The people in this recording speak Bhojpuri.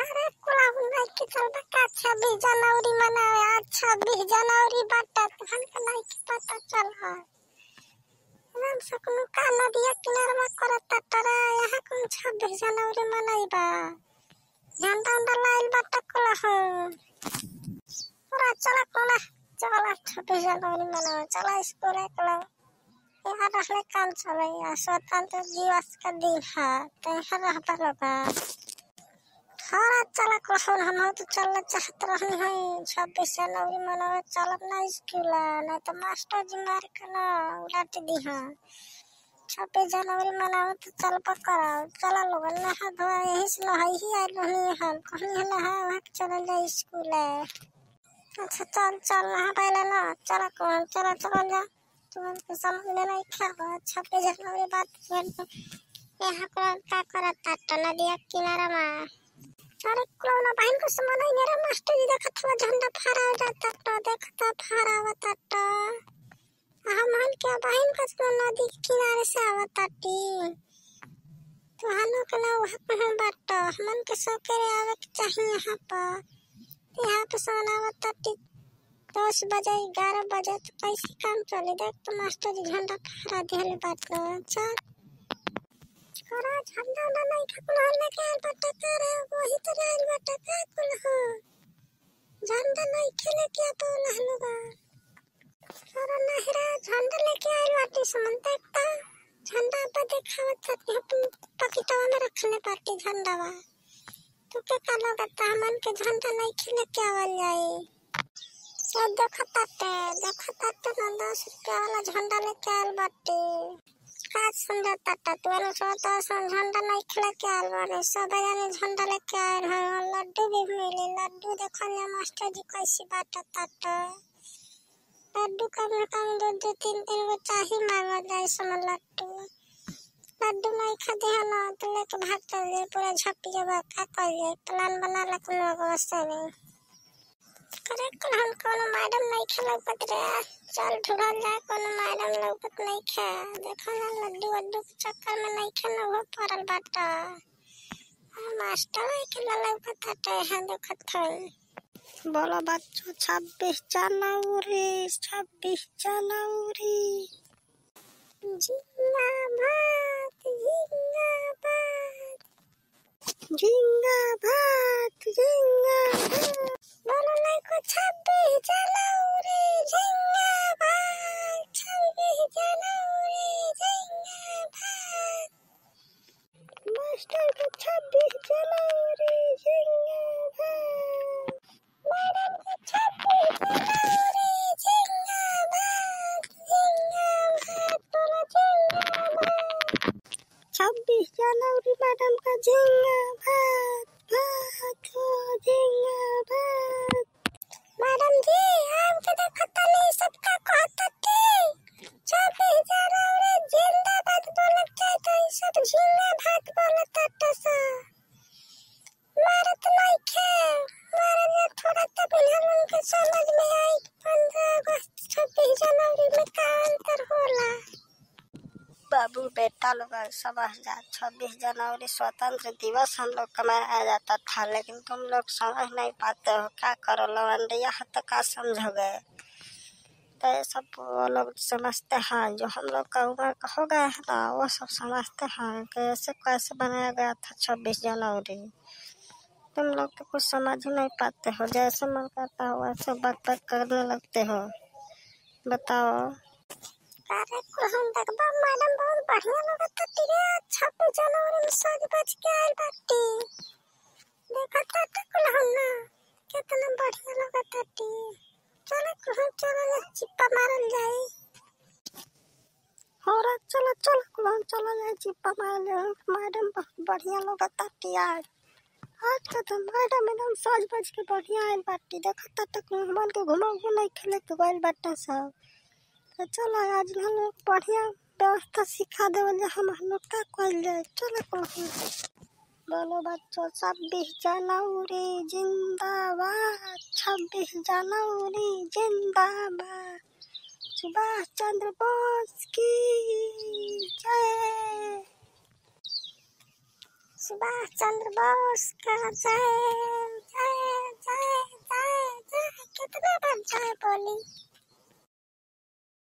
अरे कुलाबू नहीं के चलता का 26 जनवरी मनावे। आज 26 जनवरी बाटा तुहन के नहीं के पता चल है। हम सकनु का नदिया किनारे में करत तरा यहाँ कौन 26 जनवरी मनाइबा। झंडा उंडा लाइल बाटा कोला हो। पूरा चला कोला चला 26 जनवरी मनावे। चला स्कूल कोला यहाँ रहने काम चले। स्वतंत्र दिवस का दिन है तो यहाँ रहता लोगा। हाँ चला कोला हम तो चलना चाहते रहनी है 26 जनवरी मनावे। चलब ना स्कूल नहीं तो मास्टर जी मार के ना उड़ाती दी है। 26 जनवरी मनावे तो चल पकड़ा चला लोग नहा धोआ यही से नहाई ही आई रहनी है। कहीं है नहा वहाँ चले जाए स्कूल। अच्छा चल चल नहा पहले ना चला कौन चला चला जा तुमको समझ में नहीं क्या 26 जनवरी बात यहाँ का करता तो नदिया किनारा में। अरे कोना बहन को समझ नहीं मेरा मास्टर जी देखत हुआ झंडा फहरा जाता तो देखता फहरा होता तो हम क्या बहन का नदी किनारे से आवता टी तो हनो के ना वहाँ पे बात हमन के सो के आवे के चाहिए यहाँ पे सोना आवता टी 10 बजे 11 बजे तो कैसे काम चले। देख तो मास्टर जी झंडा फहरा दिले बात चल करा झंडा ना नहीं खकुल हल्ला के बट्टा करे वही तो राइल बट्टा का कुल हो झंडा नहीं खेले क्या तो लहलुगा करा नहरा झंडा लेके आइल बाटी समन देखता झंडा पे दिखावत सकते पकिटवा में रखने पार्टी झंडा वा तो के का लगता हमन के झंडा नहीं खेले क्या वाल जाए। सब देखता तो 10 रुपया वाला झंडा लेके आइल बाटी काज समझता था तुअनु सोता झंडा नहीं खेले के आइल बारे सब जाने झंडा लेके आइल हैं। लड्डू भी मिले लड्डू देखो ना मास्टर जी कैसी बाटता तो लड्डू कम से कम 2-3 गो चाहिए मांगा जाए समझ लड्डू नहीं खाते है ना तो लेके भाग चल पूरा झपी जब का कर ले प्लान बना लग लोग वैसे करे कौन कोनो मैडम नहीं खेला पतरे चल ढूंढल जाए कोनो मैडम लौकत नहीं खे देखो ना लड्डू वड्डू के चक्कर में नहीं खे ना वो पड़ल बाटा मास्टर के लौकत हटे है देखत है। बोलो बच्चों 26 जनवरी जिंदाबाद बोलो नहीं को 26 जनवरी जिंदाबाद 26 जनवरी जिंदाबाद मास्टर को 26 जनवरी जिंदाबाद मैडम को 26 जनवरी जिंदाबाद बोलो जिंदाबाद 26 जनवरी मैडम का जिंदाबाद मैडम जी आपके देखता नहीं सबका कहता थी 26 जनवरी जिंदाबाद बोलता तो सब जिंदाबाद बोलता तो सा मारत नहीं खे मारे ये थोड़ा तब इन्हें उनके समझ में आई 15 अगस्त 26 जनवरी में का अंतर होला। बाबू बेटा लोग समझ जा 26 जनवरी स्वतंत्र दिवस हम लोग का मनाया जाता था लेकिन तुम लोग समझ नहीं पाते हो क्या करो लवंडिया तो का समझोगे तो ये सब वो लोग समझते हैं जो हम लोग का उम्र का हो गया है ना वो सब समझते हैं कि ऐसे कैसे बनाया गया था 26 जनवरी। तुम लोग तो कुछ समझ ही नहीं पाते हो जैसे मन करता हो वैसे बात करने लगते हो। बताओ अरे हम देखबा मैडम बहुत बढ़िया लगता तेरे 26 जनवरी में सज बज के आइल बाटी देखता तो कुल हम ना कितना बढ़िया लगता टी चलो कुल चलो चिप्पा मारल जाए और चलो कुल चलो जाए चिप्पा मारल जाए मैडम बहुत बढ़िया लगता टी आज तो मैडम एकदम सज बज के बढ़िया आइल बाटी देखता तो कुल मन के घुमा नहीं खेले के गइल बाटा सब तो चलो आज हम लोग बढ़िया व्यवस्था सिखा देवल हम लोग का कल जाए। चलो बोलो बच्चों 26 जनवरी जिंदाबाद 26 जनवरी जिंदाबाद सुभाष चंद्र बोस की जय। सुभाष चंद्र बोस का जय जय जय जय जय। कितना बार जय बोली।